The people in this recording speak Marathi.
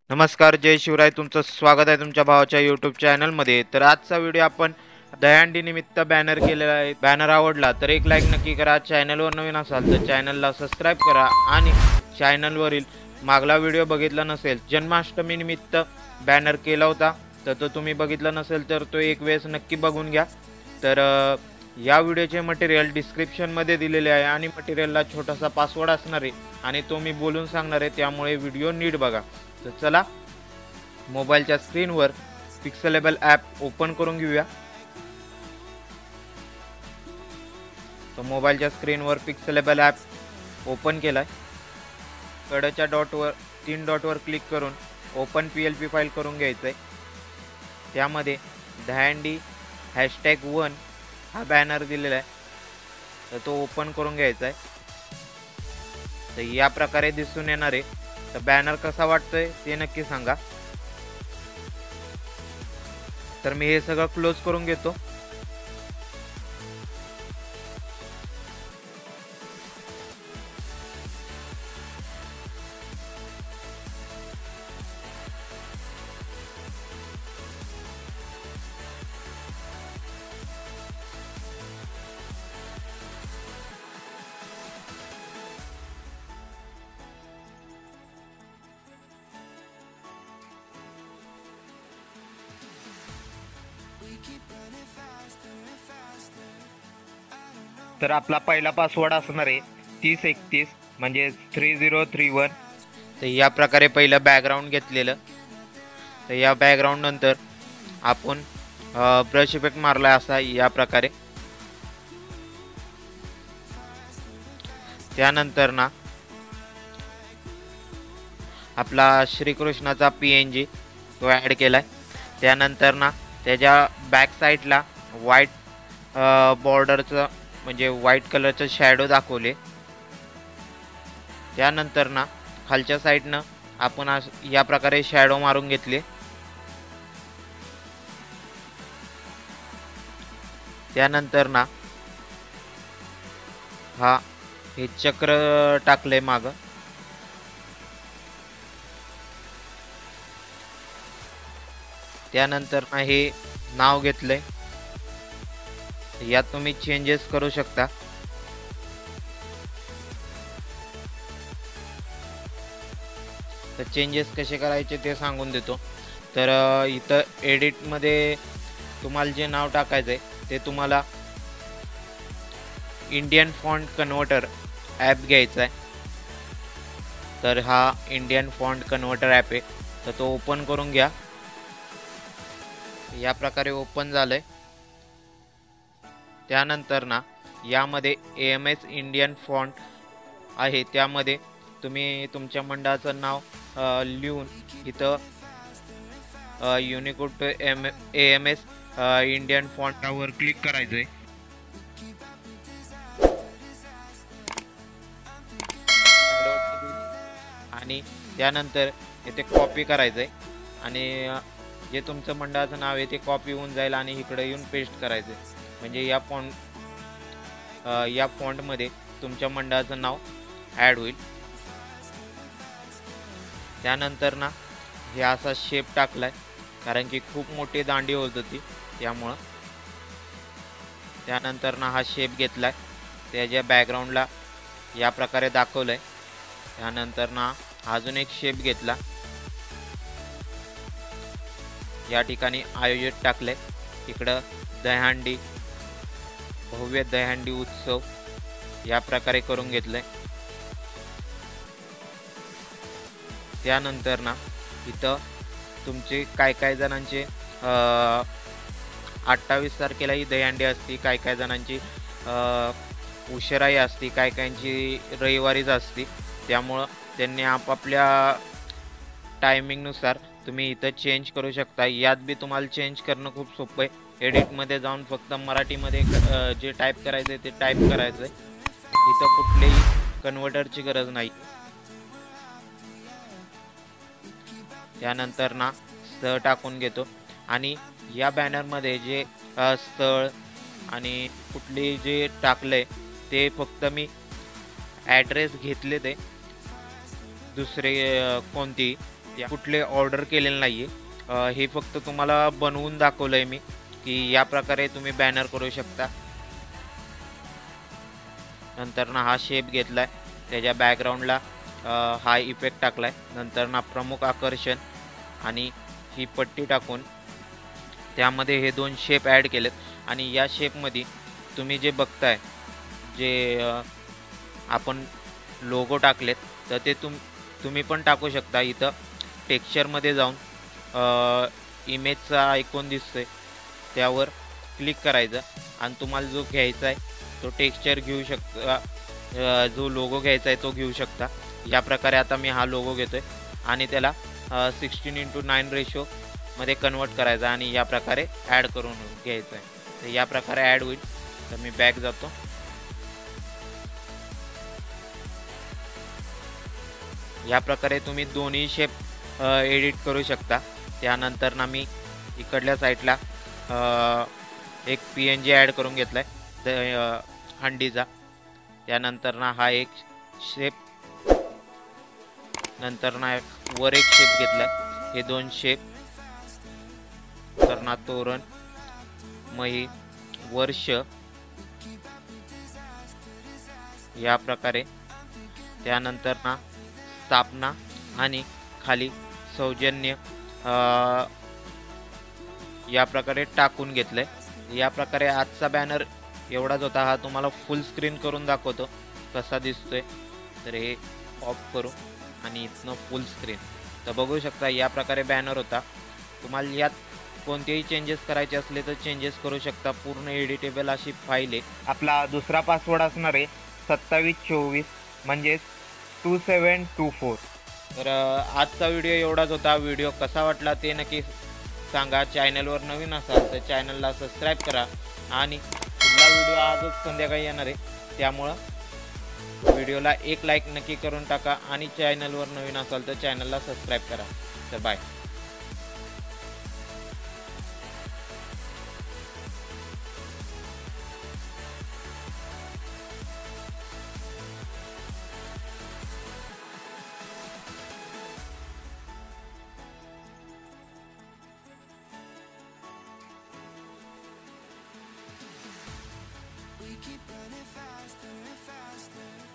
नमस्कार, जय शिवराय. तुमचं स्वागत आहे तुमच्या भावाच्या यूट्यूब चॅनलमध्ये. तर आजचा व्हिडिओ आपण दहीहंडी निमित्त बॅनर केलेला आहे. बॅनर आवडला तर एक लाईक नक्की करा. चॅनलवर नवीन असाल तर चॅनलला सबस्क्राईब करा आणि चॅनलवरील मागला व्हिडिओ बघितला नसेल, जन्माष्टमी निमित्त बॅनर केला होता, तर तो तुम्ही बघितला नसेल तर तो एक वेळेस नक्की बघून घ्या. तर या व्हिडिओचे मटेरियल डिस्क्रिप्शनमध्ये दिलेले आहे आणि मटेरियलला छोटासा पासवर्ड असणार आहे आणि तो मी बोलून सांगणार आहे, त्यामुळे व्हिडिओ नीट बघा. तर चला मोबाईलच्या स्क्रीनवर पिक्सेलेबल ॲप ओपन करून घेऊया. तर मोबाईलच्या स्क्रीनवर पिक्सेलेबल ॲप ओपन केलाय. कडेच्या डॉटवर 3 डॉटवर क्लिक करून ओपन PLP फाईल करून घ्यायचं आहे. त्यामध्ये दहीहंडी #1 हा बॅनर दिलेला आहे, तर तो ओपन करून घ्यायचा आहे. तर या प्रकारे दिसून येणार आहे. तर बॅनर कसा वाटतोय ते नक्की सांगा. तर मी हे सगळं क्लोज करून घेतो. तर आपला पहिला पासवर्ड असणार आहे 3031, म्हणजे 3031. तर या प्रकारे पहिलं बॅकग्राऊंड घेतलेलं. तर या बॅकग्राऊंड नंतर आपण ब्रश इफेक्ट मारला असा या प्रकारे. त्यानंतर ना आपला श्रीकृष्णाचा PNG तो ॲड केलाय. त्यानंतर ना त्याच्या बॅक साईडला व्हाईट बॉर्डरचं म्हणजे व्हाईट कलरचं शॅडो दाखवले. त्यानंतर ना खालच्या साईडनं आपण या प्रकारे शॅडो मारून घेतले. त्यानंतर ना हे चक्र टाकले मागं. त्यानंतर ना हे नाव घेतलंय. यात तुम्ही चेंजेस करू शकता. तर चेंजेस कसे करायचे ते सांगून देतो. तर इथं एडिटमध्ये तुम्हाला जे नाव टाकायचं आहे ते तुम्हाला इंडियन फॉन्ट कन्व्हर्टर ॲप घ्यायचा आहे. तर हा इंडियन फॉन्ट कन्व्हर्टर ॲप आहे, तर तो ओपन करून घ्या. या प्रकारे ओपन झालंय. त्यानंतर ना यामध्ये AMS इंडियन फॉन्ट आहे, त्यामध्ये तुम्ही तुमच्या मंडळाचं नाव लिहून इथं युनिकोड AMS इंडियन फॉन्टवर क्लिक करायचं आहे. आणि त्यानंतर इथे कॉपी करायचं आहे आणि जे तुमचं मंडळाचं नाव आहे ते कॉपी होऊन जाईल आणि इकडे येऊन पेस्ट करायचं आहे. म्हणजे या फॉन्टमध्ये तुमच्या मंडळाचं नाव ॲड होईल. त्यानंतर ना हे असा शेप टाकलाय, कारण की खूप मोठी दांडी होत होती त्यामुळं. त्यानंतर ना हा शेप घेतलाय, त्याच्या बॅकग्राऊंडला या प्रकारे दाखवलंय. त्यानंतर ना अजून एक शेप घेतला, या ठिकाणी आयोजित टाकले. इकडं दहीहंडी भव्य दहीहंडी उत्सव या प्रकारे करून घेतलंय. त्यानंतर ना इथं तुमचे काय जणांचे 28 तारखेला ही दहीहंडी असती, काय जणांची उशिराही असती, काहींची रविवारीच असती. त्यामुळं त्यांनी आपापल्या टायमिंगनुसार तुम्ही इथं चेंज करू शकता. यात बी तुम्हाला चेंज करणं खूप सोपं आहे. एडिटमध्ये जाऊन फक्त मराठीमध्ये जे टाईप करायचं आहे ते टाईप करायचं आहे. इथं कुठलेही कन्व्हर्टरची गरज नाही. त्यानंतर ना स्थळ टाकून घेतो आणि या बॅनरमध्ये जे स्थळ आणि कुठले जे टाकले ते फक्त मी ॲड्रेस घेतले, ते दुसरे कोणती त्या कुठले ऑर्डर केलेले नाही आहे, हे फक्त तुम्हाला बनवून दाखवलं आहे मी की या प्रकारे तुम्ही बॅनर करू शकता. नंतर ना हा शेप घेतला आहे, त्याच्या बॅकग्राऊंडला हा इफेक्ट टाकला आहे. नंतर ना प्रमुख आकर्षण आणि ही पट्टी टाकून त्यामध्ये हे 2 शेप ॲड केलेत. आणि या शेपमध्ये तुम्ही जे बघताय, जे आपण लोगो टाकलेत, तर ते तुम्ही पण टाकू शकता. इथं टेक्स्चरमध्ये जाऊन इमेजचा आयकॉन दिसतोय त्यावर क्लिक करायचं आणि तुम्हाला जो घ्यायचा आहे तो टेक्स्चर घेऊ शकता, जो लोगो घ्यायचा आहे तो घेऊ शकता. या प्रकारे आता मी हा लोगो घेतोय आणि त्याला 16:9 रेशोमध्ये कन्वर्ट करायचा आणि या प्रकारे ॲड करून घ्यायचं आहे. तर या प्रकारे ॲड होईल. तर मी बॅक जातो. या प्रकारे तुम्ही दोन्ही शेप एडिट करू शकता. त्यानंतर ना मी इकडल्या साईडला एक PNG ॲड करून घेतला आहे हंडीचा. त्यानंतर ना हा एक शेप, नंतर ना वर एक शेप घेतला आहे. हे 2 शेप, तर ना तोरण, मही, वर्ष या प्रकारे. त्यानंतर ना स्थापना आणि खाली सौजन्य या प्रकारे टाकून घेतलंय. या प्रकारे आजचा बॅनर एवढाच होता. हा तुम्हाला फुल स्क्रीन करून दाखवतो कसा दिसतोय. तर हे ऑफ करू आणि इथनं फुल स्क्रीन. तर बघू शकता या प्रकारे बॅनर होता. तुम्हाला यात कोणतेही चेंजेस करायचे असले तर चेंजेस करू शकता. पूर्ण एडिटेबल अशी फाईल आहे. आपला दुसरा पासवर्ड असणार आहे 2724 म्हणजेच 2724. तर आजचा व्हिडिओ एवढाच होता. व्हिडिओ कसा वाटला ते नक्की सांगा. चॅनलवर नवीन असाल तर चॅनलला सबस्क्राईब करा आणि पुढला व्हिडिओ आजच संध्याकाळी येणार आहे, त्यामुळं व्हिडिओला एक लाईक नक्की करून टाका आणि चॅनलवर नवीन असाल तर चॅनलला सबस्क्राईब करा. तर bye. We keep running faster and faster.